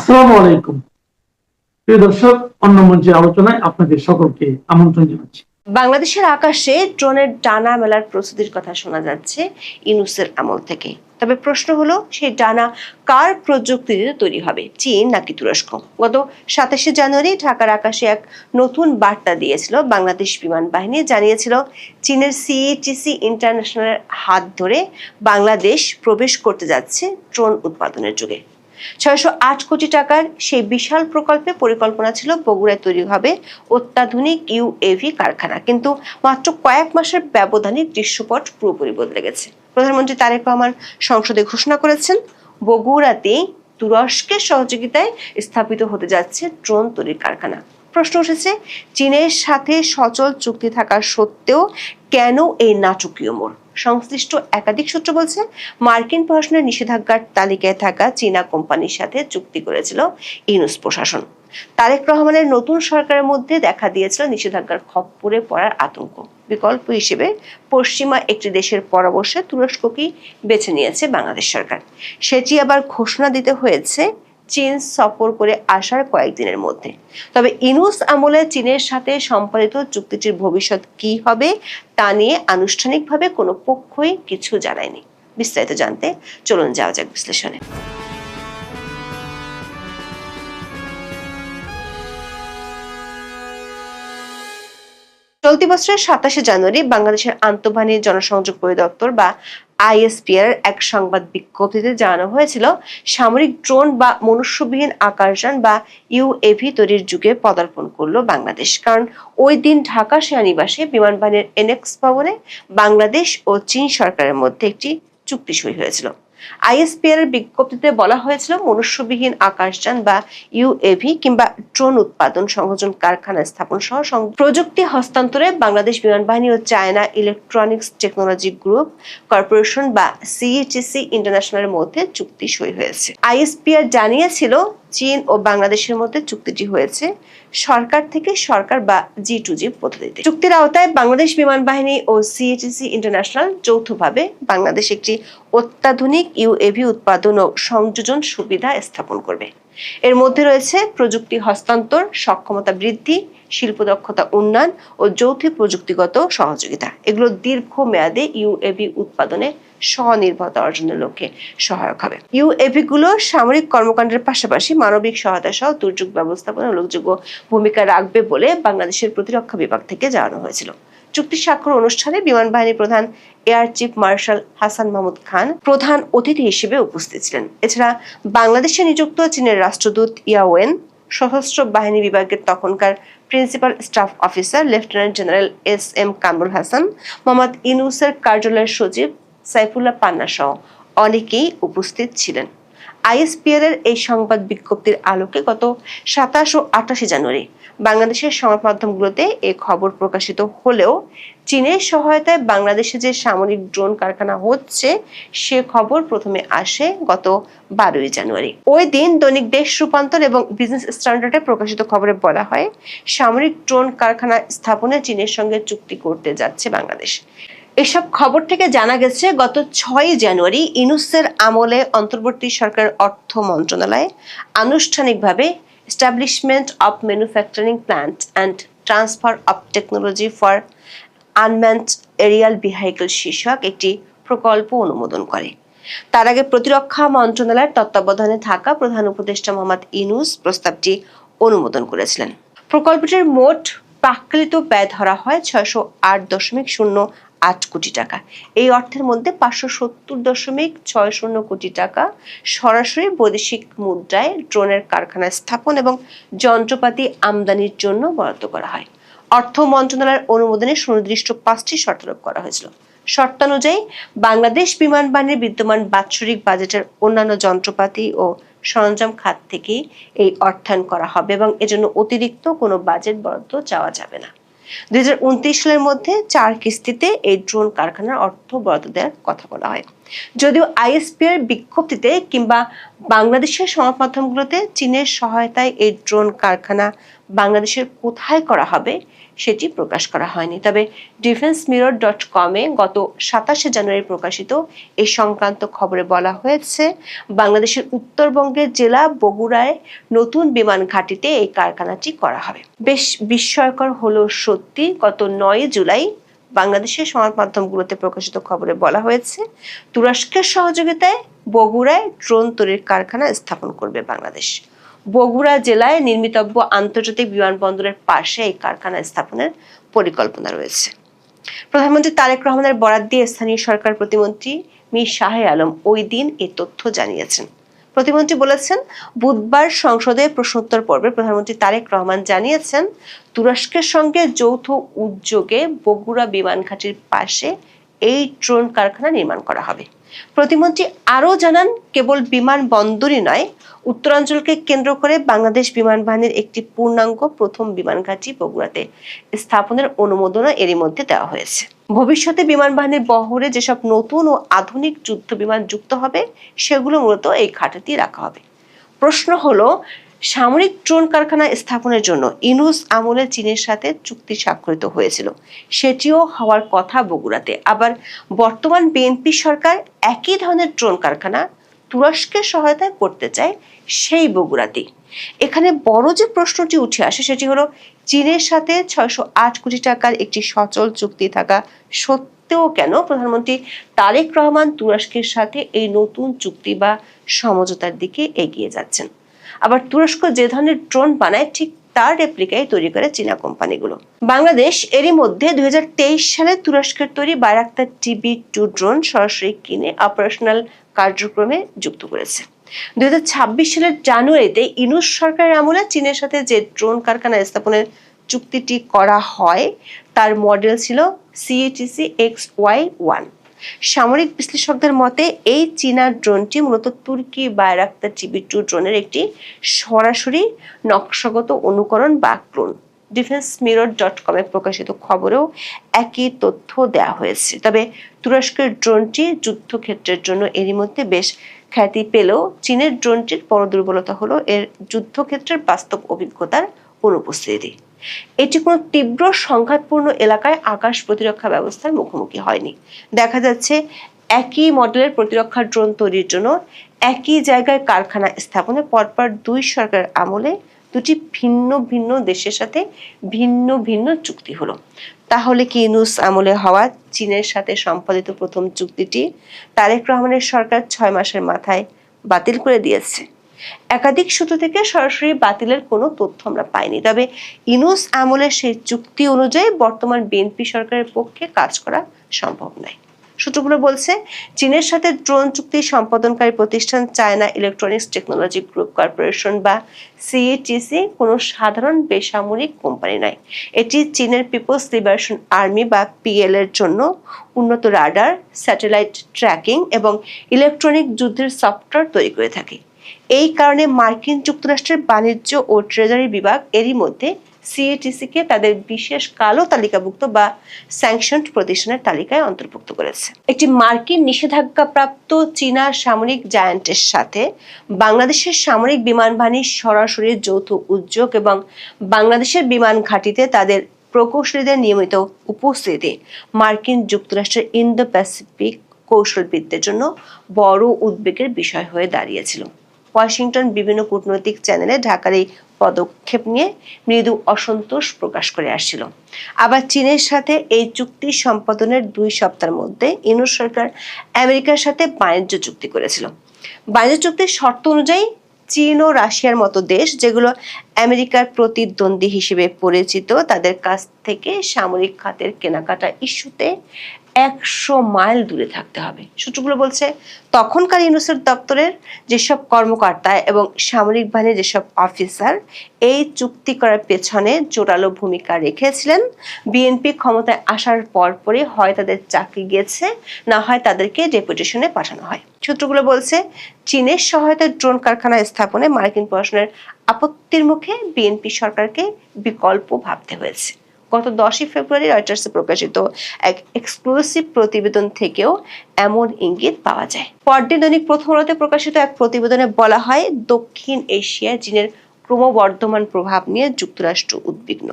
আসসালামু আলাইকুম প্রিয় দর্শক, অন্য মঞ্চের আলোচনায় আপনাদের সকলকে আমন্ত্রণ জানাচ্ছি। বাংলাদেশের আকাশে ড্রোনের ডানা মেলার প্রস্তুতির কথা শোনা যাচ্ছে ইউনূসের আমল থেকে। তবে প্রশ্ন হলো, সেই ডানা কার প্রযুক্তিতে তৈরি হবে, চীন নাকি তুরস্ক? গত 27শে জানুয়ারি ঢাকার আকাশে এক নতুন বার্তা দিয়েছিল বাংলাদেশ বিমান বাহিনী। জানিয়েছিল চীনের সিইটিসি ইন্টারন্যাশনালের হাত ধরে বাংলাদেশ প্রবেশ করতে যাচ্ছে ড্রোন উৎপাদনের যুগে। 608 কোটি টাকার সেই বিশাল প্রকল্পে পরিকল্পনা ছিল বগুড়ায় তৈরি হবে অত্যাধুনিক ইউএভি কারখানা, কিন্তু মাত্র কয়েক মাসের ব্যবধানে দৃশ্যপট পুরোপুরি বদলে গেছে। প্রধানমন্ত্রী তারেক রহমান সংসদে ঘোষণা করেছেন, বগুড়াতে তুরস্কের সহযোগিতায় স্থাপিত হতে যাচ্ছে ড্রোন তৈরির কারখানা। প্রশ্ন উঠেছে, চীনের সাথে সচল চুক্তি থাকা সত্ত্বেও কেন এই নাটকীয় মোড়? সংশ্লিষ্ট একাধিক সূত্র বলছে, মার্কিন প্রশাসনের নিষেধাজ্ঞার তালিকায় থাকা চীনা কোম্পানির সাথে চুক্তি করেছিল ইউনূস প্রশাসন। তারেক রহমানের নতুন সরকারের মধ্যে দেখা দিয়েছিল নিষেধাজ্ঞার খপ্পরে পড়ার আতঙ্ক। বিকল্প হিসেবে পশ্চিমা একটি দেশের পরামর্শে তুরস্ককেই বেছে নিয়েছে বাংলাদেশ সরকার। সেটি আবার ঘোষণা দিতে হয়েছে চীন সফর করে আসার কয়েকদিনের মধ্যে। তবে ইউনূস আমলে চীনের সাথে সম্পাদিত চুক্তিটির ভবিষ্যৎ কি হবে তা নিয়ে আনুষ্ঠানিকভাবে কোনো পক্ষই কিছু জানায়নি। বিস্তারিত জানতে চলুন যাওয়া যাক বিশ্লেষণে। চলতি বছরের 27শে জানুয়ারি বাংলাদেশের আন্তঃবাহিনী জনসংযোগ পরিদপ্তর বা আইএসপিআর এক সংবাদ বিজ্ঞপ্তিতে জানানো হয়েছিল, সামরিক ড্রোন বা মনুষ্যবিহীন আকাশযান বা ইউএভি তৈরির যুগে পদার্পণ করলো বাংলাদেশ। কারণ ওই দিন ঢাকা সেনানিবাসে বিমান বাহিনীর এনএক্স ভবনে বাংলাদেশ ও চীন সরকারের মধ্যে একটি চুক্তি সই হয়েছিল। আইএসপিআর এর বিজ্ঞপ্তিতে বলা হয়েছিল, মনুষ্যবিহীন আকাশযান বা ইউএভি কিংবা ড্রোন উৎপাদন, সংযোজন, কারখানা স্থাপন সহ প্রযুক্তি হস্তান্তরে বাংলাদেশ বিমান বাহিনী ও China electronics technology group corporation বা সিইটিসি ইন্টারন্যাশনালের মধ্যে চুক্তি সই হয়েছে। আইএসপিআর জানিয়েছিল, চীন ও বাংলাদেশের মধ্যে চুক্তিটি হয়েছে সরকার থেকে সরকার বা G2G পদ্ধতিতে। চুক্তির আওতায় বাংলাদেশ বিমান বাহিনী ও সিইটিসি ইন্টারন্যাশনাল যৌথভাবে বাংলাদেশ একটি অত্যাধুনিক ইউএভি উৎপাদন ও সংযোজন সুবিধা স্থাপন করবে। এর মধ্যে রয়েছে প্রযুক্তি হস্তান্তর, সক্ষমতা বৃদ্ধি, শিল্প দক্ষতা উন্নয়ন ও যৌথ প্রযুক্তিগত সহযোগিতা। এগুলো দীর্ঘমেয়াদে ইউএভি উৎপাদনে স্বনির্ভরতা অর্জনের লক্ষ্যে সহায়ক হবে। ইউএভি গুলো সামরিক কর্মকাণ্ডের পাশাপাশি মানবিক সহায়তা সহ দুর্যোগ ব্যবস্থাপনা উল্লেখযোগ্য ভূমিকা রাখবে বলে বাংলাদেশের প্রতিরক্ষা বিভাগ থেকে জানানো হয়েছিল। চুক্তি স্বাক্ষর অনুষ্ঠানে বিমান বাহিনী প্রধান air chief marshal Hasan Mahmud Khan প্রধান অতিথি হিসেবে উপস্থিত ছিলেন। এছাড়া বাংলাদেশে নিযুক্ত চীনের রাষ্ট্রদূত ইয়াওয়েন, সশস্ত্র বাহিনী বিভাগের তখনকার principal staff officer lieutenant general SM Kamrul Hasan, Mohammad ইউনূসের কার্যালয়ের সচিব সাইফুল্লাহ পান্না সহ অনেকেই উপস্থিত ছিলেন। আইএসপিআর এর এই সংবাদ বিজ্ঞপ্তির আলোকে গত 27 ও 28 জানুয়ারি বাংলাদেশের সংবাদ মাধ্যমগুলোতে এই খবর প্রকাশিত হলেও চীনের সহায়তায় বাংলাদেশে যে সামরিক ড্রোন কারখানা হচ্ছে সে খবর প্রথমে আসে গত 12ই জানুয়ারি। ওই দিন দৈনিক দেশ রূপান্তর এবং বিজনেস স্ট্যান্ডার্ডে প্রকাশিত খবরে বলা হয়, সামরিক ড্রোন কারখানা স্থাপনে চীনের সঙ্গে চুক্তি করতে যাচ্ছে বাংলাদেশ। এসব খবর থেকে জানা গেছে, গত 6ই জানুয়ারি ইউনূসের আমলে অন্তর্বর্তী সরকারের অর্থ মন্ত্রণালয় আনুষ্ঠানিকভাবে establishment of manufacturing plant and transfer of technology for unmanned aerial vehicle শীর্ষক একটি প্রকল্প অনুমোদন করে। তার আগে প্রতিরক্ষা মন্ত্রণালয়ের তত্ত্বাবধানে থাকা প্রধান উপদেষ্টা মোহাম্মদ ইউনূস প্রস্তাবটি অনুমোদন করেছিলেন। প্রকল্পটির মোট প্রাক্কলিত ব্যয় ধরা হয় 608.08 কোটি টাকা। এই অর্থের মধ্যে 570.60 কোটি টাকা সরাসরি বৈদেশিক মুদ্রায় ড্রোনের কারখানা স্থাপন এবং যন্ত্রপাতি আমদানির জন্য বরাদ্দ করা হয়। অর্থ মন্ত্রণালয়ের অনুমোদনে সুনির্দিষ্ট 5টি শর্তারোপ করা হয়েছিল। শর্তানুযায়ী বাংলাদেশ বিমান বাহিনীর বিদ্যমান বাৎসরিক বাজেটের অন্যান্য যন্ত্রপাতি ও সরঞ্জাম খাত থেকে এই অর্থায়ন করা হবে এবং এজন্য অতিরিক্ত কোনো বাজেট বরাদ্দ চাওয়া যাবে না। 2029 সালের মধ্যে 4 কিস্তিতে এই ড্রোন কারখানার অর্থ বরাদ্দ দেওয়ার কথা বলা হয়। যদিও আইএসপিআর বিজ্ঞপ্তিতে কিংবা বাংলাদেশের সংবাদ মাধ্যমগুলোতে চীনের সহায়তায় এই ড্রোন কারখানা বাংলাদেশের কোথায় করা হবে সেটি প্রকাশ করা হয়নি। তবে defensemirror.com-এ গত 27শে জানুয়ারি প্রকাশিত এই সংক্রান্ত খবরে বলা হয়েছে, বাংলাদেশের উত্তরবঙ্গের জেলা বগুড়ায় নতুন বিমান ঘাঁটিতে এই কারখানাটি করা হবে। বেশ বিস্ময়কর হলো সত্যি, গত 9 জুলাই বাংলাদেশের সংবাদ মাধ্যমগুলোতে প্রকাশিত খবরে বলা হয়েছে, তুরস্কের সহযোগিতায় বগুড়ায় ড্রোন তৈরির কারখানা স্থাপন করবে বাংলাদেশ। বগুড়া জেলায় নির্মিতব্য আন্তর্জাতিক বিমানবন্দরের পাশে এই কারখানা স্থাপনের পরিকল্পনা রয়েছে। প্রধানমন্ত্রী তারেক রহমানের বরাত দিয়ে স্থানীয় সরকার প্রতিমন্ত্রী মীর শাহ আলম ওই দিন এই তথ্য জানিয়েছেন। প্রতিমন্ত্রী বলেছেন, বুধবার সংসদে প্রশ্নোত্তর পর্বে প্রধানমন্ত্রী তারেক রহমান জানিয়েছেন, তুরস্কের সঙ্গে যৌথ উদ্যোগে বগুড়া বিমান ঘাঁটির পাশে এই ড্রোন কারখানা নির্মাণ করা হবে। প্রতিমন্ত্রী আরও জানান, কেবল বিমানবন্দরই নয়, উত্তরাঞ্চলকে কেন্দ্র করে বাংলাদেশ বিমান বাহিনীর একটি পূর্ণাঙ্গ প্রথম বিমান ঘাঁটি বগুড়াতে স্থাপনের অনুমোদনও এরই মধ্যে দেওয়া হয়েছে। ভবিষ্যতে বিমান বাহিনীর বহরে যেসব নতুন ও আধুনিক যুদ্ধ বিমান যুক্ত হবে সেগুলো মূলত এই ঘাঁটিতেই রাখা হবে। প্রশ্ন হলো, সামরিক ড্রোন কারখানা স্থাপনের জন্য ইউনূস আমলে চীনের সাথে চুক্তি স্বাক্ষরিত হয়েছিল, সেটিও হওয়ার কথা বগুড়াতে। আবার বর্তমান বিএনপি সরকার একই ধরনের ড্রোন কারখানা তুরস্কের সহায়তায় করতে চায় সেই বগুড়াতেই। এখানে বড় যে প্রশ্নটি উঠে আসে সেটি হলো, চীনের সাথে 608 কোটি টাকার একটি সচল চুক্তি থাকা সত্ত্বেও কেন প্রধানমন্ত্রী তারেক রহমান তুরস্কের সাথে এই নতুন চুক্তি বা সমঝোতার দিকে এগিয়ে যাচ্ছেন। আবার তুরস্ক যে ধরনের ড্রোন বানায় ঠিক তার রেপ্লিকাই তৈরি করে চীনা কোম্পানিগুলো। বাংলাদেশ এরই মধ্যে 2023 সালে তুরস্কের তৈরি বায়রাক্তার TB2 ড্রোন সরাসরি কিনে অপারেশনাল কার্যক্রমে যুক্ত করেছে। 2026 সালের জানুয়ারিতে ইউনূস সরকারের আমলে চীনের সাথে যে ড্রোন কারখানা স্থাপনের চুক্তিটি করা হয় তার মডেল ছিল CATC XY-1। সামরিক বিশ্লেষকদের মতে এই চীনা ড্রোনটি মূলত তুর্কি বায়রাক্তার TB2 ড্রোনের একটি সরাসরি নকশাগত অনুকরণ বা ক্লোন। defensemirror.com-এ প্রকাশিত খবরেও একই তথ্য দেওয়া হয়েছে। তবে তুরস্কের ড্রোনটি যুদ্ধক্ষেত্রের জন্য এরই মধ্যে বেশ খ্যাতি পেলেও চীনের ড্রোনটির বড় দুর্বলতা হলো এর যুদ্ধক্ষেত্রের বাস্তব অভিজ্ঞতার অনুপস্থিতি। এটি কোনো তীব্র সংঘাতপূর্ণ এলাকায় আকাশ প্রতিরক্ষা ব্যবস্থার মুখোমুখি হয়নি। দেখা যাচ্ছে, একই মডেলের প্রতিরক্ষা ড্রোন তৈরির জন্য একই জায়গায় কারখানা স্থাপনে পরপর 2 সরকারের আমলে 2টি ভিন্ন ভিন্ন দেশের সাথে ভিন্ন ভিন্ন চুক্তি হলো। তাহলে কি ইউনূস আমলে হওয়া চীনের সাথে সম্পাদিত প্রথম চুক্তিটি তারেক রহমানের সরকার 6 মাসের মাথায় বাতিল করে দিয়েছে? একাধিক সূত্র থেকে সরাসরি বাতিলের কোনো তথ্য আমরা পাইনি। তবে ইউনূস আমলের সেই চুক্তি অনুযায়ী বর্তমান বিএনপি সরকারের পক্ষে কাজ করা সম্ভব নয়। সূত্রগুলো বলছে, চীনের সাথে ড্রোন চুক্তি সম্পাদনকারী প্রতিষ্ঠান China electronics technology group corporation বা CATC কোনো সাধারণ বেসামরিক কোম্পানি নয়। এটি চীনের পিপলস লিবারেশন আর্মি বা PL এর জন্য উন্নত রাডার, স্যাটেলাইট ট্র্যাকিং এবং ইলেকট্রনিক যুদ্ধের সফটওয়্যার তৈরি করে থাকে। এই কারণে মার্কিন যুক্তরাষ্ট্রের বাণিজ্য ও ট্রেজারি বিভাগ এরই মধ্যে CATC-কে তাদের বিশেষ কালো তালিকাভুক্ত বা স্যাংশনড প্রতিষ্ঠানের তালিকায় অন্তর্ভুক্ত করেছে। একটি মার্কিন নিষেধাজ্ঞাপ্রাপ্ত চীনা সামরিক জায়ান্টের সাথে বাংলাদেশের সামরিক বিমান বাহিনীর সরাসরি যৌথ উদ্যোগ এবং বাংলাদেশের বিমান ঘাঁটিতে তাদের প্রকৌশলীদের নিয়মিত উপস্থিতি মার্কিন যুক্তরাষ্ট্রের ইন্দো প্যাসিফিক কৌশলবিদদের জন্য বড় উদ্বেগের বিষয় হয়ে দাঁড়িয়েছিল। ওয়াশিংটন বিভিন্ন কূটনৈতিক চ্যানেলে ঢাকার এই পদক্ষেপ নিয়ে মৃদু অসন্তোষ প্রকাশ করে আসছিল। আবার চীনের সাথে এই চুক্তি সম্পাদনের 2 সপ্তাহের মধ্যে ইউনূস সরকার আমেরিকার সাথে বাণিজ্য চুক্তি করেছিল। বাণিজ্য চুক্তির শর্ত অনুযায়ী চীন ও রাশিয়ার মতো দেশ, যেগুলো আমেরিকার প্রতিদ্বন্দ্বী হিসেবে পরিচিত, তাদের কাছ থেকে সামরিক খাতের কেনাকাটা ইস্যুতে 100 মাইল দূরে থাকতে হবে। সূত্রগুলো বলছে, তখনকার ইউনূসের দপ্তরের যেসব কর্মকর্তা এবং সামরিক বাহিনীর যেসব অফিসার এই চুক্তি করার পেছনে জোরালো ভূমিকা রেখেছিলেন, বিএনপি ক্ষমতায় আসার পরপরই হয় তাদের চাকরি গেছে, না হয় তাদেরকে ডেপুটেশনে পাঠানো হয়। সূত্রগুলো বলছে, চীনের সহায়তায় ড্রোন কারখানা স্থাপনে মার্কিন প্রশাসনের আপত্তির মুখে বিএনপি সরকারকে বিকল্প ভাবতে হয়েছে। গত 10ই ফেব্রুয়ারি রয়টার্সে প্রকাশিত এক এক্সক্লুসিভ প্রতিবেদন থেকেও এমন ইঙ্গিত পাওয়া যায়। পরদিন দৈনিক প্রথম আলোতে প্রকাশিত এক প্রতিবেদনে বলা হয়, দক্ষিণ এশিয়ায় চীনের ক্রমবর্ধমান প্রভাব নিয়ে যুক্তরাষ্ট্র উদ্বিগ্ন।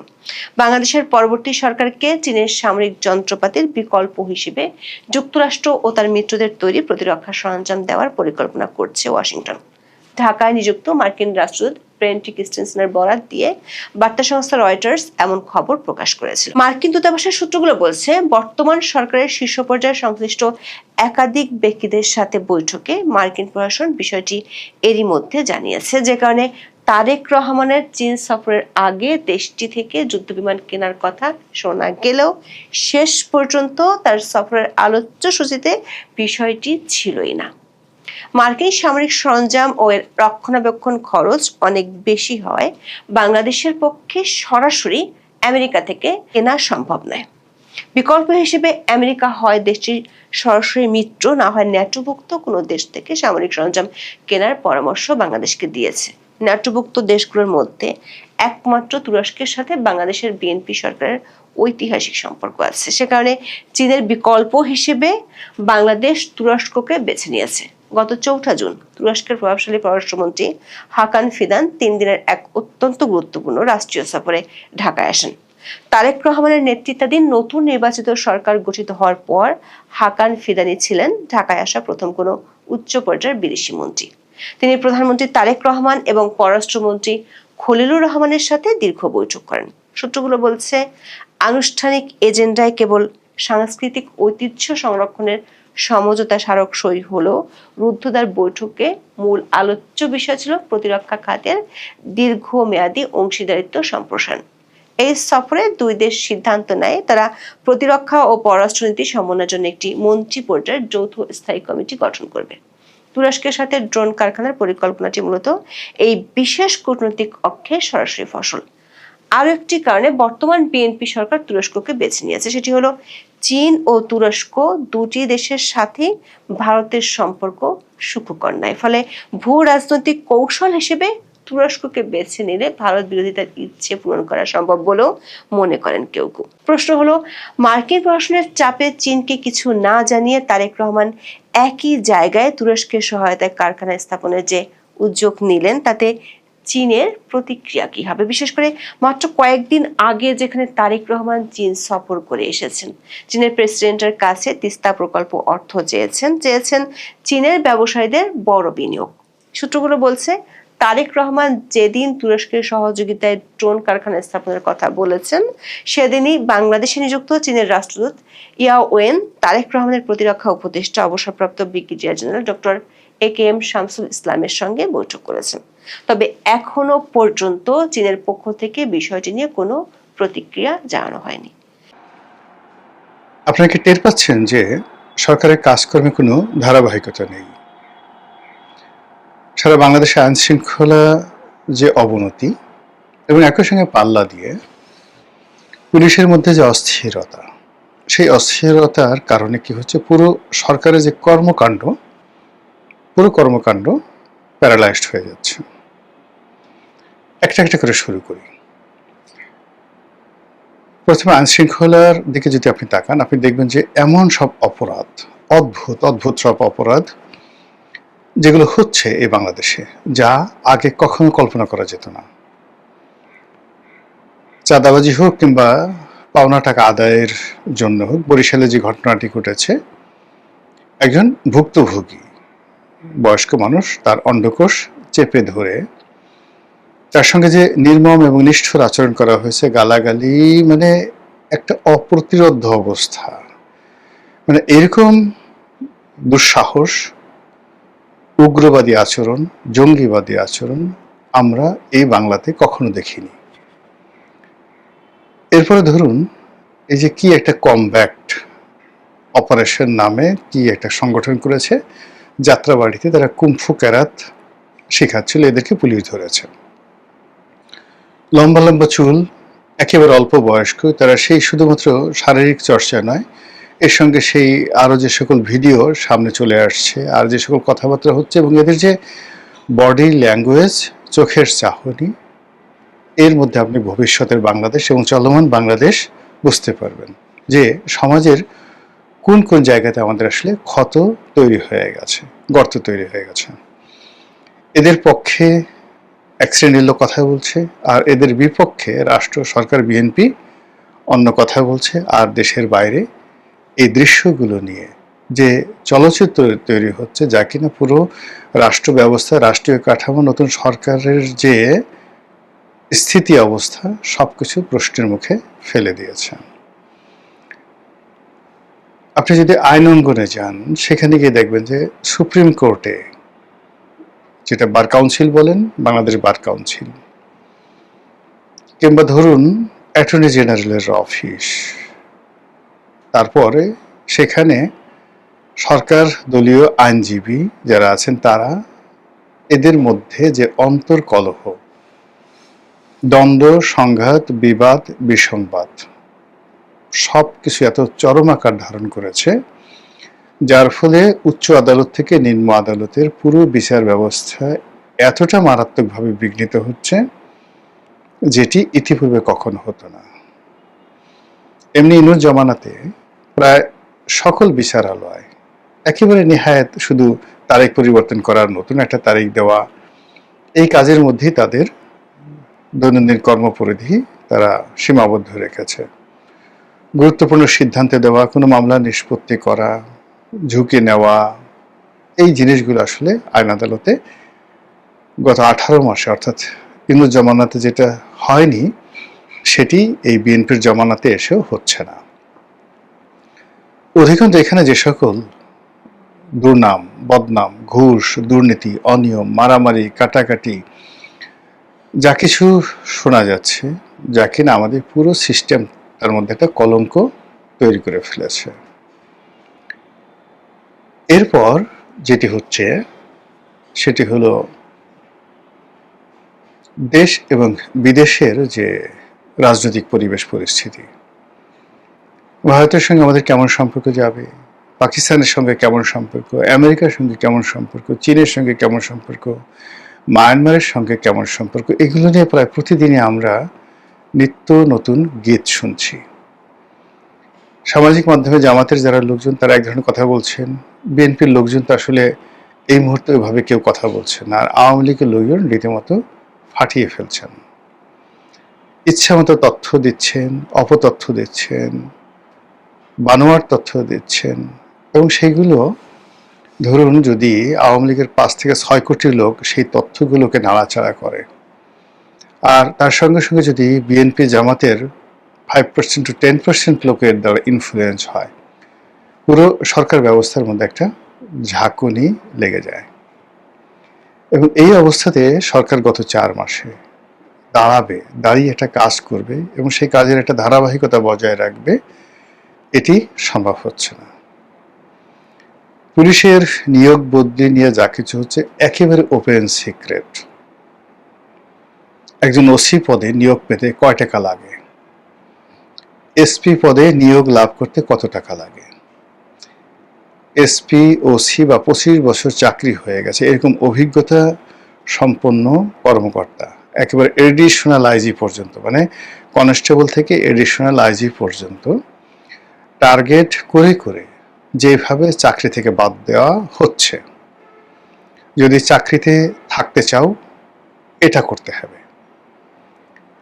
বাংলাদেশের পরবর্তী সরকারকে চীনের সামরিক যন্ত্রপাতির বিকল্প হিসেবে যুক্তরাষ্ট্র ও তার মিত্রদের তৈরি প্রতিরক্ষা সরঞ্জাম দেওয়ার পরিকল্পনা করছে ওয়াশিংটন। ঢাকায় নিযুক্ত মার্কিন রাষ্ট্রদূত ব্রেন্ট ক্রিস্টেনসেনের বরাত দিয়ে বার্তা সংস্থা রয়টার্স এমন খবর প্রকাশ করেছিল। মার্কিন দূতাবাসের সূত্রগুলো বলছে, বর্তমান সরকারের শীর্ষ পর্যায়ে সংশ্লিষ্ট একাধিক ব্যক্তিদের সাথে বৈঠকে মার্কিন প্রশাসন বিষয়টি এরই মধ্যে জানিয়েছে, যে কারণে তারেক রহমানের চীন সফরের আগে দেশটি থেকে যুদ্ধবিমান কেনার কথা শোনা গেলেও শেষ পর্যন্ত তার সফরের আলোচ্য সূচিতে বিষয়টি ছিলই না। মার্কিন সামরিক সরঞ্জাম ও এর রক্ষণাবেক্ষণ খরচ অনেক বেশি হওয়ায় বাংলাদেশের পক্ষে সরাসরি আমেরিকা থেকে কেনা সম্ভব নয়। বিকল্প হিসেবে আমেরিকা হয় দেশটির সরাসরি মিত্র, না হয় ন্যাটোভুক্ত কোনো দেশ থেকে সামরিক সরঞ্জাম কেনার পরামর্শ বাংলাদেশকে দিয়েছে। ন্যাটোভুক্ত দেশগুলোর মধ্যে একমাত্র তুরস্কের সাথে বাংলাদেশের বিএনপি সরকারের ঐতিহাসিক সম্পর্ক আছে। সে কারণে চীনের বিকল্প হিসেবে বাংলাদেশ তুরস্ককে বেছে নিয়েছে। গত 4 জুন তুরস্কের প্রভাবশালী পররাষ্ট্রমন্ত্রী হাকান ফিদান 3 দিনের এক অত্যন্ত গুরুত্বপূর্ণ রাষ্ট্রীয় সফরে ঢাকায় আসেন। তারেক রহমানের নেতৃত্বাধীন নতুন নির্বাচিত সরকার গঠিত হওয়ার পর হাকান ফিদানি ছিলেন ঢাকায় আসা প্রথম কোনো উচ্চ পর্যায়ের বিদেশি মন্ত্রী। তিনি প্রধানমন্ত্রী তারেক রহমান এবং পররাষ্ট্রমন্ত্রী খলিলুর রহমানের সাথে দীর্ঘ বৈঠক করেন। সূত্রগুলো বলছে, আনুষ্ঠানিক এজেন্ডায় কেবল সাংস্কৃতিক ঐতিহ্য সংরক্ষণের সমঝোতা স্মারক সই হলো, রুদ্ধদ্বার বৈঠকে মূল আলোচ্য বিষয় ছিল প্রতিরক্ষা খাতের দীর্ঘমেয়াদী অংশীদারিত্ব সম্প্রসারণ। এই সফরে দুই দেশ সিদ্ধান্ত নেয় তারা প্রতিরক্ষা ও পররাষ্ট্রনীতি সমন্বয়ের জন্য একটি মন্ত্রী পর্যায়ের যৌথ স্থায়ী কমিটি গঠন করবে। তুরস্কের সাথে ড্রোন কারখানার পরিকল্পনাটি মূলত এই বিশেষ কূটনৈতিক অক্ষের সরাসরি ফসল। আরও একটি কারণে বর্তমান বিএনপি সরকার তুরস্ককে বেছে নিয়েছে, সেটি হলো চীন ও তুরস্ক দুটি দেশের সাথে ভারতের সম্পর্ক সুখকর নয়। ফলে ভূ রাজনৈতিক কৌশল হিসেবে তুরস্ককে বেছে নিলে ভারত বিরোধিতার ইচ্ছে পূরণ করা সম্ভব বলেও মনে করেন কেউ কেউ। প্রশ্ন হলো, মার্কিন প্রশাসনের চাপে চীনকে কিছু না জানিয়ে তারেক রহমান একই জায়গায় তুরস্কের সহায়তায় কারখানা স্থাপনের যে উদ্যোগ নিলেন, তাতে চীনের প্রতিক্রিয়া কি হবে? বিশেষ করে মাত্র কয়েকদিন আগে যেখানে তারেক রহমান চীন সফর করে এসেছেন, চীনের প্রেসিডেন্টের কাছে তিস্তা প্রকল্প অর্থ চেয়েছেন চীনের ব্যবসায়ীদের বড় বিনিয়োগ। সূত্রগুলো বলছে, তারেক রহমান যেদিন তুরস্কের সহযোগিতায় ড্রোন কারখানা স্থাপনের কথা বলেছেন, সেদিনই বাংলাদেশে নিযুক্ত চীনের রাষ্ট্রদূত ইয়াও ওয়েন তারেক রহমানের প্রতিরক্ষা উপদেষ্টা অবসরপ্রাপ্ত brigadier general doctor AKM Shamsul ইসলামের সঙ্গে বৈঠক করেছেন। তবে এখনো পর্যন্ত চীনের পক্ষ থেকে বিষয়টি নিয়ে কোনো প্রতিক্রিয়া জানানো হয়নি। আপনারা কি টের পাচ্ছেন যে সরকারের কাজকর্মে কোনো ধারাবাহিকতা নেই? সারা বাংলাদেশে আইন শৃঙ্খলা যে অবনতি এবং একই সঙ্গে পাল্লা দিয়ে পুলিশের মধ্যে যে অস্থিরতা, সেই অস্থিরতার কারণে কি হচ্ছে, পুরো সরকারের যে পুরো কর্মকাণ্ড প্যারালাইজড হয়ে যাচ্ছে। একটা একটা করে শুরু করি। প্রথমে আইন শৃঙ্খলার দিকে যদি আপনি তাকান, আপনি দেখবেন যে এমন সব অপরাধ, অদ্ভুত সব অপরাধ যেগুলো হচ্ছে এই বাংলাদেশে, যা আগে কখনো কল্পনা করা যেত না। চাঁদাবাজি হোক কিংবা পাওনা টাকা আদায়ের জন্য হোক, বরিশালে যে ঘটনাটি ঘটেছে, একজন ভুক্তভোগী বয়স্ক মানুষ তার অন্ডকোষ চেপে ধরে তার সঙ্গে যে নির্মম এবং নিষ্ঠুর আচরণ করা হয়েছে, গালাগালি, মানে একটা অপ্রতিরোধ অবস্থা। মানে এরকম দুঃসাহস, উগ্রবাদী আচরণ, জঙ্গিবাদী আচরণ আমরা এই বাংলাতে কখনো দেখিনি। এরপরে ধরুন, এই যে কি একটা কমব্যাক্ট অপারেশন নামে কি একটা সংগঠন করেছে, যাত্রাবাড়িতে তারা কুম্ফু ক্যারাত শেখাচ্ছিল, এদেরকে পুলিশ ধরেছে। লম্বা লম্বা চুল, একেবারে অল্প বয়স্ক, তারা সেই শুধুমাত্র শারীরিক চর্চা নয়, এর সঙ্গে সেই আরও যে সকল ভিডিও সামনে চলে আসছে, আর যে সকল কথাবার্তা হচ্ছে, এবং এদের যে বডি ল্যাঙ্গুয়েজ, চোখের চাহনি, এর মধ্যে আপনি ভবিষ্যতের বাংলাদেশ এবং চলমান বাংলাদেশ বুঝতে পারবেন যে সমাজের কোন কোন জায়গাতে আমাদের আসলে ক্ষত তৈরি হয়ে গেছে, গর্ত তৈরি হয়ে গেছে। এদের পক্ষে এক শ্রেণীর লোক কথা বলছে, আর এদের বিপক্ষে রাষ্ট্র, সরকার, বিএনপি অন্য কথা বলছে। আর দেশের বাইরে এই দৃশ্যগুলো নিয়ে যে চলচ্চিত্র তৈরি হচ্ছে, যা কিনা পুরো রাষ্ট্র ব্যবস্থা, রাষ্ট্রীয় কাঠামো, নতুন সরকারের যে স্থিতি অবস্থা সবকিছু প্রশ্নের মুখে ফেলে দিয়েছে। আপনি যদি আইন অঙ্গনে যান, সেখানে গিয়ে দেখবেন যে সুপ্রিম কোর্টে, যেটা বার কাউন্সিল বলেন, বাংলাদেশ বার কাউন্সিল, কিংবা ধরুন অ্যাটর্নি জেনারেলের অফিস, তারপরে সেখানে সরকার দলীয় আইনজীবী যারা আছেন তারা, এদের মধ্যে যে অন্তর্কলহ, দ্বন্দ্ব, সংঘাত, বিবাদ, বিসংবাদ সব কিছু এত চরম আকার ধারণ করেছে, যার ফলে উচ্চ আদালত থেকে নিম্ন আদালতের পুরো বিচার ব্যবস্থা এতটা মারাত্মকভাবে বিঘ্নিত হচ্ছে, যেটি ইতিপূর্বে কখনো হতো না। এমনি ইনুস জমানাতে প্রায় সকল বিচারালয় একেবারে নেহায়েত শুধু তারিখ পরিবর্তন করার, নতুন একটা তারিখ দেওয়া, এই কাজের মধ্যেই তাদের দৈনন্দিন কর্মপরিধি তারা সীমাবদ্ধ রেখেছে। গুরুত্বপূর্ণ সিদ্ধান্ত দেওয়া, কোনো মামলা নিষ্পত্তি করা, ঝুঁকি নেওয়া, এই জিনিসগুলো আসলে আইন আদালতে গত 18 মাসে, অর্থাৎ ইনুস জমানাতে যেটা হয়নি, সেটি এই বিএনপির জমানাতে এসেও হচ্ছে না। অধিকাংশ এখানে যে সকল দুর্নাম, বদনাম, ঘুষ, দুর্নীতি, অনিয়ম, মারামারি, কাটাকাটি যা কিছু শোনা যাচ্ছে, যা কিনা আমাদের পুরো সিস্টেম তার মধ্যে একটা কলঙ্ক তৈরি করে ফেলেছে। এরপর যেটি হচ্ছে সেটি হলো দেশ এবং বিদেশের যে রাজনৈতিক পরিবেশ পরিস্থিতি। ভারতের সঙ্গে আমাদের কেমন সম্পর্ক যাবে, পাকিস্তানের সঙ্গে কেমন সম্পর্ক, আমেরিকার সঙ্গে কেমন সম্পর্ক, চীনের সঙ্গে কেমন সম্পর্ক, মায়ানমারের সঙ্গে কেমন সম্পর্ক, এগুলো নিয়ে প্রায় প্রতিদিনই আমরা নিত্য নতুন গীত শুনছি। সামাজিক মাধ্যমে জামাতের যারা লোকজন তারা এক ধরনের কথা বলছেন, বিএনপির লোকজন তো আসলে এই মুহূর্তে ওইভাবে কেউ কথা বলছেন না, আর আওয়ামী লীগের লোকজন রীতিমতো ফাটিয়ে ফেলছেন, ইচ্ছা মতো তথ্য দিচ্ছেন, অপতথ্য দিচ্ছেন, বানোয়ার তথ্য দিচ্ছেন। এবং সেইগুলো ধরুন যদি আওয়ামী লীগের 5 থেকে 6 কোটি লোক সেই তথ্যগুলোকে নাড়াচাড়া করে, আর তার সঙ্গে সঙ্গে যদি বিএনপি জামাতের 5% to 10% লোকের দ্বারা ইনফ্লুয়েন্স হয়, পুরো সরকার ব্যবস্থার মধ্যে একটা ঝাঁকুনি লেগে যায়। এবং এই অবস্থাতে সরকার গত 4 মাসে দাঁড়িয়ে একটা কাজ করবে এবং সেই কাজের একটা ধারাবাহিকতা বজায় রাখবে, এটি সম্ভব হচ্ছে না। পুলিশের নিয়োগ বদলি নিয়ে যা কিছু হচ্ছে একেবারে ওপেন সিক্রেট। একজন ওসি পদে নিয়োগ পেতে কয় টাকা লাগে, এসপি পদে নিয়োগ লাভ করতে কত টাকা লাগে, এসপি, ওসি বা 25 বছর চাকরি হয়ে গেছে এরকম অভিজ্ঞতা সম্পন্ন কর্মকর্তা, একেবারে এডিশনাল আইজি পর্যন্ত, মানে কনস্টেবল থেকে এডিশনাল আইজি পর্যন্ত টার্গেট করে করে যেভাবে চাকরি থেকে বাদ দেওয়া হচ্ছে, যদি চাকরিতে থাকতে চাও এটা করতে হবে,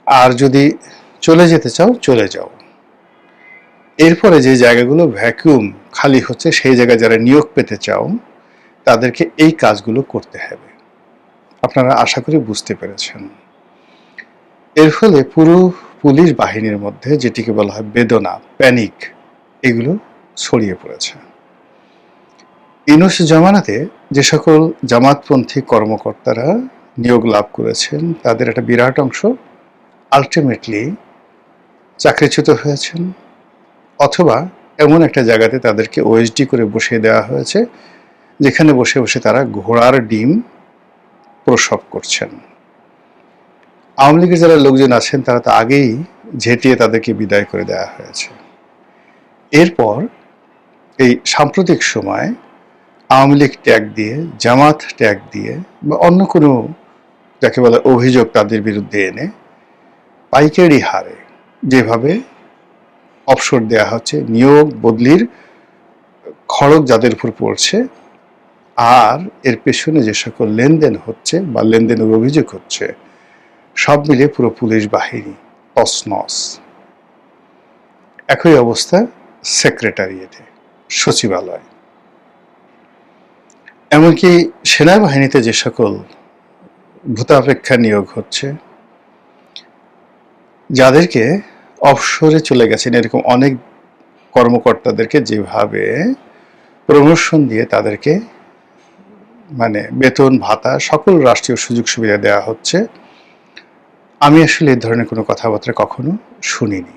আর যদি চলে যেতে চাও চলে যাও। এরপরে যে জায়গাগুলো ভ্যাকুয়াম খালি হচ্ছে, সেই জায়গায় যারা নিয়োগ পেতে চাও তাদেরকে এই কাজগুলো করতে হবে। আপনারা আশা করি বুঝতে পেরেছেন। এর ফলে পুরো পুলিশ বাহিনীর মধ্যে যেটিকে বলা হয় বেদনা, প্যানিক, এগুলো ছড়িয়ে পড়েছে। ইউনূস জামানাতে যে সকল জামাতপন্থী কর্মকর্তারা নিয়োগ লাভ করেছেন তাদের একটা বিরাট অংশ আলটিমেটলি চাকরিচ্যুত হয়েছেন, অথবা এমন একটা জায়গাতে তাদেরকে ওএসডি করে বসিয়ে দেওয়া হয়েছে যেখানে বসে বসে তারা ঘোড়ার ডিম প্রসব করছেন। আওয়ামী লীগের যারা লোকজন আছেন তারা তো আগেই ঝেঁটিয়ে তাদেরকে বিদায় করে দেওয়া হয়েছে। এরপর এই সাম্প্রতিক সময় আওয়ামী লীগ ট্যাগ দিয়ে, জামাত ট্যাগ দিয়ে বা অন্য কোনো যাকে বলে অভিযোগ তাদের বিরুদ্ধে এনে পাইকারি হারে যেভাবে অবসর দেয়া হচ্ছে, নিয়োগ বদলির খড়গ যাদের উপর পড়ছে, আর এর পেছনে যে সকল লেনদেন হচ্ছে বা লেনদেনের অভিযোগ হচ্ছে, সব মিলে পুরো পুলিশ বাহিনী তছনছ। একই অবস্থা সেক্রেটারিয়েটে, সচিবালয়, এমনকি সেনাবাহিনীতে যে সকল ভূতাপেক্ষা নিয়োগ হচ্ছে, যাদেরকে অবসরে চলে গেছেন এরকম অনেক কর্মকর্তাদেরকে যেভাবে প্রমোশন দিয়ে তাদেরকে মানে বেতন ভাতা সকল রাষ্ট্রীয় সুযোগ সুবিধা দেওয়া হচ্ছে, আমি আসলে এই ধরনের কোনো কথাবার্তা কখনো শুনিনি।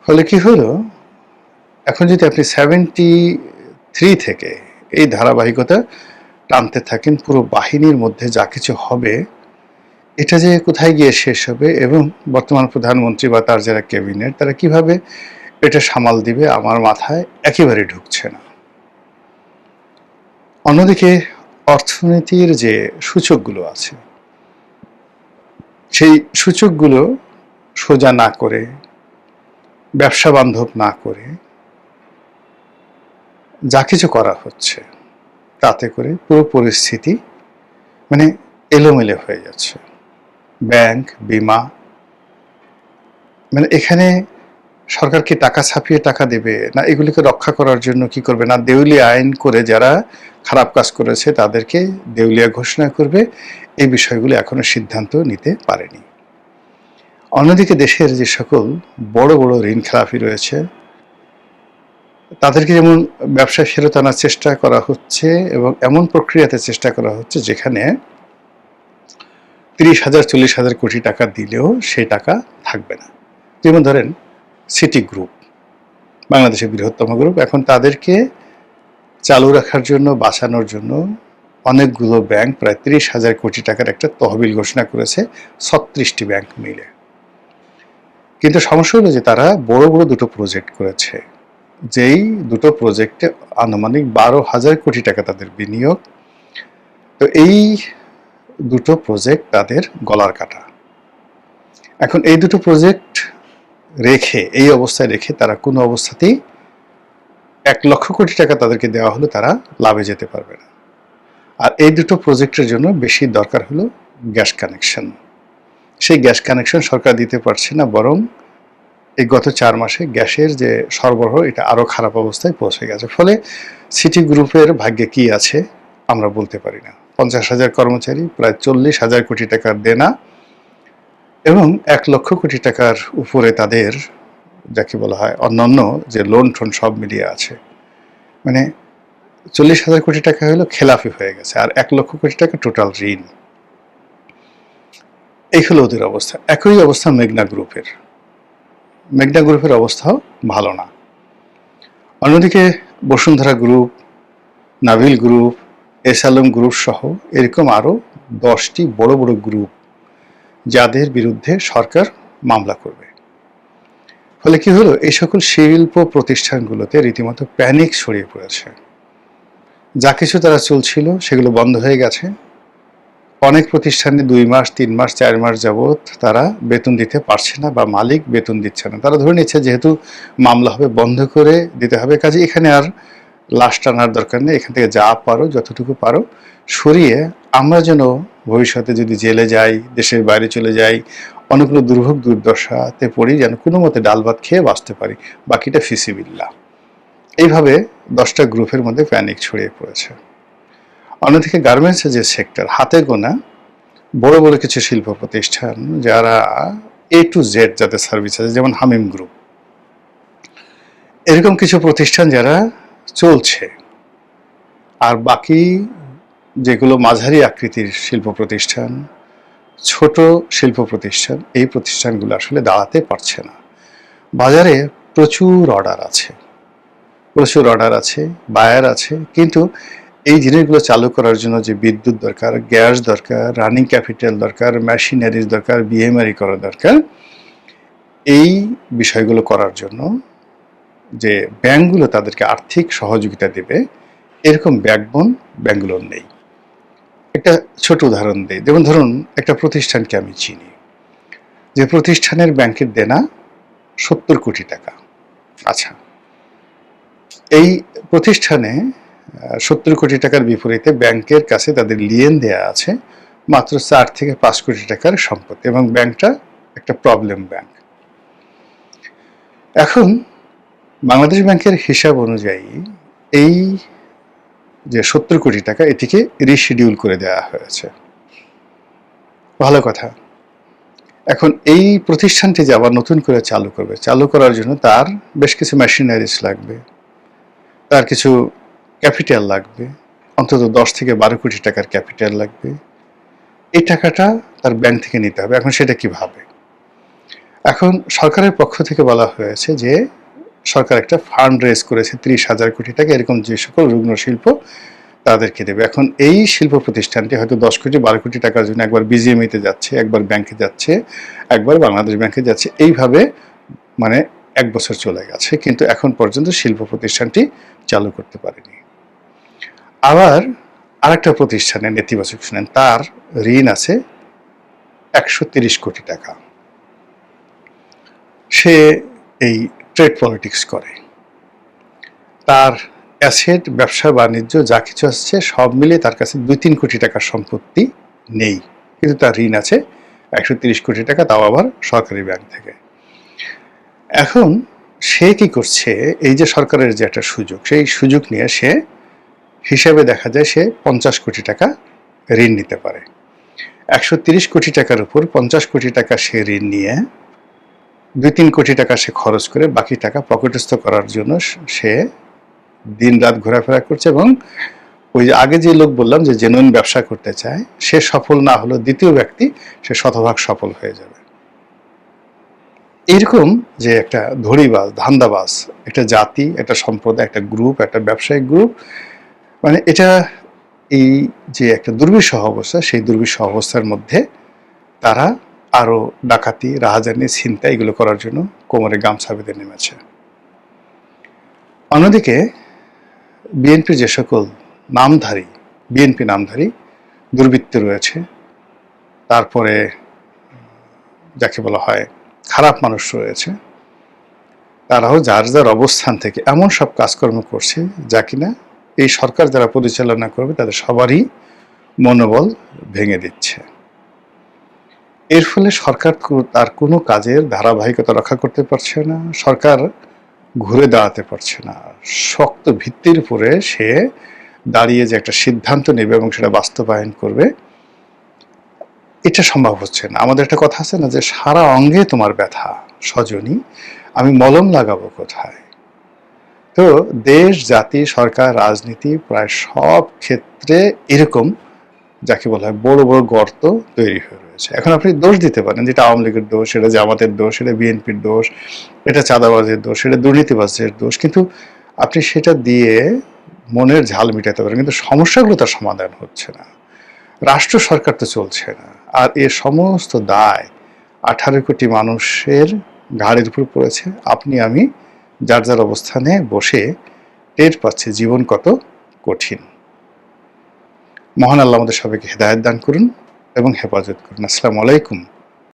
ফলে কি হলো, এখন যদি আপনি 73 থেকে এই ধারাবাহিকতা টানতে থাকেন, পুরো বাহিনীর মধ্যে যা কিছু হবে এটা যে কোথায় গিয়ে শেষ হবে এবং বর্তমান প্রধানমন্ত্রী বা তার যারা ক্যাবিনেট তারা কিভাবে এটা সামাল দিবে আমার মাথায় একেবারে ঢুকছে না। অন্যদিকে অর্থনীতির যে সূচকগুলো আছে সেই সূচকগুলো সোজা না করে, ব্যবসা বান্ধব না করে যা কিছু করা হচ্ছে তাতে করে পুরো পরিস্থিতি মানে এলোমেলো হয়ে যাচ্ছে। ব্যাংক, বিমা, মানে এখানে সরকার কি টাকা ছাপিয়ে টাকা দেবে, না এগুলিকে রক্ষা করার জন্য কি করবে, না দেউলিয়া আইন করে যারা খারাপ কাজ করেছে তাদেরকে দেউলিয়া ঘোষণা করবে, এই বিষয়গুলো এখনো সিদ্ধান্ত নিতে পারেনি। অন্যদিকে দেশের যে সকল বড় বড় ঋণ খেলাপি রয়েছে তাদেরকে যেমন ব্যবসায় ফেরত আনার চেষ্টা করা হচ্ছে এবং এমন প্রক্রিয়াতে চেষ্টা করা হচ্ছে যেখানে 30,000 40,000 কোটি টাকা দিলেও সেই টাকা থাকবে না। যেমন ধরেন সিটি গ্রুপ, বাংলাদেশের বৃহত্তম গ্রুপ, এখন তাদেরকে চালু রাখার জন্য, বাঁচানোর জন্য অনেকগুলো ব্যাংক প্রায় 30,000 কোটি টাকার একটা তহবিল ঘোষণা করেছে 36টি ব্যাংক মিলে। কিন্তু সমস্যা হলো যে তারা বড় বড় দুটো প্রজেক্ট করেছে, যেই দুটো প্রজেক্টে আনুমানিক 12,000 কোটি টাকা তাদের বিনিয়োগ। তো এই দুটো প্রজেক্ট তাদের গলার কাটা। এখন এই দুটো প্রজেক্ট রেখে, এই অবস্থায় রেখে তারা কোনো অবস্থাতেই 1 লক্ষ কোটি টাকা তাদেরকে দেওয়া হলো তারা লাভে যেতে পারবে না। আর এই দুটো প্রজেক্টের জন্য বেশি দরকার হলো গ্যাস কানেকশন। সেই গ্যাস কানেকশন সরকার দিতে পারছে না, বরং এই গত 4 মাসে গ্যাসের যে সরবরাহ এটা আরো খারাপ অবস্থায় পৌঁছে গেছে। ফলে সিটি গ্রুপের ভাগ্যে কি আছে আমরা বলতে পারি না। 50,000 কর্মচারী, প্রায় 40,000 কোটি টাকার দেনা এবং 1 লক্ষ কোটি টাকার উপরে তাদের যাকে বলা হয় অন্যান্য যে লোন টোন সব মিলিয়ে আছে, মানে 40,000 কোটি টাকা হলো খেলাফি হয়ে গেছে, আর 1 লক্ষ কোটি টাকা টোটাল ঋণ। এই হলো ওদের অবস্থা। একই অবস্থা মেঘনা গ্রুপের। মেঘনা গ্রুপের অবস্থাও ভালো না। অন্যদিকে Bashundhara group, Neville group, S Alam group সহ এরকম আরো 10টি বড় বড় গ্রুপ যাদের বিরুদ্ধে সরকার মামলা করবে। ফলে কি হলো, এই সকল শিল্প প্রতিষ্ঠানগুলোতে রীতিমতো প্যানিক ছড়িয়ে পড়েছে। যা কিছু তারা চলছিল সেগুলো বন্ধ হয়ে গেছে। অনেক প্রতিষ্ঠানে 2 মাস 3 মাস 4 মাস যাবৎ তারা বেতন দিতে পারছে না বা মালিক বেতন দিচ্ছে না। তারা ধরে নিচ্ছে যেহেতু মামলা হবে বন্ধ করে দিতে হবে, কাজে এখানে আর লাশ টানার দরকার নেই, এখান থেকে যা পারো যতটুকু পারো সরিয়ে আমরা যেন ভবিষ্যতে যদি জেলে যাই, দেশের বাইরে চলে যাই, অনেকগুলো দুর্ভোগ দুর্দশাতে পড়ি, যেন কোনো মতে ডাল ভাত খেয়ে বাঁচতে পারি, বাকিটা ফিসিবিল্লাহ। এইভাবে 10টা গ্রুপের মধ্যে প্যানিক ছড়িয়ে পড়েছে। অন্যদিকে গার্মেন্টসের যে সেক্টর, হাতে গোনা বড় বড় কিছু শিল্প প্রতিষ্ঠান যারা A to Z যাদের সার্ভিস আছে, যেমন হামিম গ্রুপ, এরকম কিছু প্রতিষ্ঠান যারা চলছে, আর বাকি যেগুলো মাঝারি আকৃতির শিল্প প্রতিষ্ঠান, ছোট শিল্প প্রতিষ্ঠান, এই প্রতিষ্ঠানগুলো আসলে দাঁড়াতে পারছে না। বাজারে প্রচুর অর্ডার আছে, বায়ার আছে, কিন্তু এই জিনিসগুলো চালু করার জন্য যে বিদ্যুৎ দরকার, গ্যাস দরকার, রানিং ক্যাপিটাল দরকার, মেশিনারিজ দরকার, বিএমআরই করা দরকার, এই বিষয়গুলো করার জন্য যে ব্যাংকগুলো তাদেরকে আর্থিক সহযোগিতা দেবে, এরকম ব্যাকবোন ব্যাংকগুলোর নেই। একটা ছোট উদাহরণ দিই, যেমন ধরুন একটা প্রতিষ্ঠানকে আমি চিনি, যে প্রতিষ্ঠানের ব্যাংকের দেনা 70 কোটি টাকা। আচ্ছা, এই প্রতিষ্ঠানে 70 কোটি টাকার বিপরীতে ব্যাংকের কাছে তাদের লিয়েন দেয়া আছে মাত্র 4 থেকে 5 কোটি টাকার সম্পত্তি, এবং ব্যাংকটা একটা প্রবলেম ব্যাংক। এখন বাংলাদেশ ব্যাংকের হিসাব অনুযায়ী এই যে 70 কোটি টাকা, এটিকে রিশিডিউল করে দেওয়া হয়েছে। ভালো কথা। এখন এই প্রতিষ্ঠানটি যে আবার নতুন করে চালু করবে, চালু করার জন্য তার বেশ কিছু মেশিনারিজ লাগবে, তার কিছু ক্যাপিটাল লাগবে, অন্তত 10 থেকে 12 কোটি টাকার ক্যাপিটাল লাগবে। এই টাকাটা তার ব্যাংক থেকে নিতে হবে। এখন সেটা কিভাবে? এখন সরকারের পক্ষ থেকে বলা হয়েছে যে সরকার একটা ফান্ড রেজ করেছে 30,000 কোটি টাকা, এরকম যে সকল রুগ্ন শিল্প তাদেরকে দেবে। এখন এই শিল্প প্রতিষ্ঠানটি হয়তো 10 কোটি 12 কোটি টাকার জন্য একবার বিজিএমইতে যাচ্ছে, একবার ব্যাংকে যাচ্ছে, একবার বাংলাদেশ ব্যাংকে যাচ্ছে, এইভাবে মানে 1 বছর চলে গেছে, কিন্তু এখন পর্যন্ত শিল্প প্রতিষ্ঠানটি চালু করতে পারেনি। আবার আরেকটা প্রতিষ্ঠানে নেতিবাচক শুনেন, তার ঋণ আছে 130 কোটি টাকা। সে এই ট্রেড পলিটিক্স করে, তার অ্যাসেট, ব্যবসা বাণিজ্য যা কিছু আসছে সব মিলিয়ে তার কাছে 2-3 কোটি টাকার সম্পত্তি নেই, কিন্তু তার ঋণ আছে 130 কোটি টাকা, তাও আবার সরকারি ব্যাংক থেকে। এখন সে কি করছে, এই যে সরকারের যে একটা সুযোগ, সেই সুযোগ নিয়ে সে হিসাবে দেখা যায় সে 50 কোটি টাকা ঋণ নিতে পারে। 130 কোটি টাকার উপর 50 কোটি টাকা সে ঋণ নিয়ে 2-3 কোটি টাকা সে খরচ করে বাকি টাকা পকেটস্থ করার জন্য সে দিন রাত ঘোরাফেরা করছে, এবং ওই আগে যে লোক বললাম যে জেনুইন ব্যবসা করতে চায়, সে সফল না হলো দ্বিতীয় ব্যক্তি সে শতভাগ সফল হয়ে যাবে। এইরকম যে একটা ধড়িবাজ, ধান্দাবাজ একটা জাতি, একটা সম্প্রদায়, একটা গ্রুপ, একটা ব্যবসায়িক গ্রুপ, মানে এটা এই যে একটা দুর্বিষহ অবস্থা, সেই দুর্বিষহ অবস্থার মধ্যে তারা আরো ডাকাতি, রাহাজানি, ছিনতাই এগুলো করার জন্য কোমরে গামছা বেঁধে নেমেছে। অন্যদিকে বিএনপির যে সকল নামধারী, বিএনপি নামধারী দুর্বৃত্ত রয়েছে, তারপরে যাকে বলা হয় খারাপ মানুষ রয়েছে, তারাও যার যার অবস্থান থেকে এমন সব কাজকর্ম করছে যা কিনা এই সরকার যারা পরিচালনা করবে তাদের সবারই মনোবল ভেঙে দিচ্ছে। এর ফলে সরকার তার কোনো কাজের ধারাবাহিকতা রক্ষা করতে পারছে না, সরকার ঘুরে দাঁড়াতে পারছে না। শক্ত ভিত্তির উপরে সে দাঁড়িয়ে যে একটা সিদ্ধান্ত নেবে এবং সেটা বাস্তবায়ন করবে, এটা সম্ভব হচ্ছে না। আমাদের একটা কথা আছে না যে সারা অঙ্গে তোমার ব্যথা সজনী, আমি মলম লাগাবো কোথায়? তো দেশ, জাতি, সরকার, রাজনীতি প্রায় সব ক্ষেত্রে এরকম যাকে বলা হয় বড় বড় গর্ত তৈরি হয়ে রয়েছে। এখন আপনি দোষ দিতে পারেন, যেটা আওয়ামী লীগের দোষ, সেটা জামাতের দোষ, সেটা বিএনপির দোষ, এটা চাঁদাবাজের দোষ, সেটা দুর্নীতিবাজের দোষ, কিন্তু আপনি সেটা দিয়ে মনের ঝাল মিটাতে পারেন, কিন্তু সমস্যাগুলো তার সমাধান হচ্ছে না। রাষ্ট্র সরকার তো চলছে না, আর এর সমস্ত দায় 18 কোটি মানুষের ঘাড়ের উপর পড়েছে। আপনি আমি যার যার অবস্থানে বসে টের পাচ্ছি জীবন কত কঠিন। মহান আল্লাহ আমাদের সবাইকে হেদায়েত দান করুন এবং হেফাজত করুন। আসসালামু আলাইকুম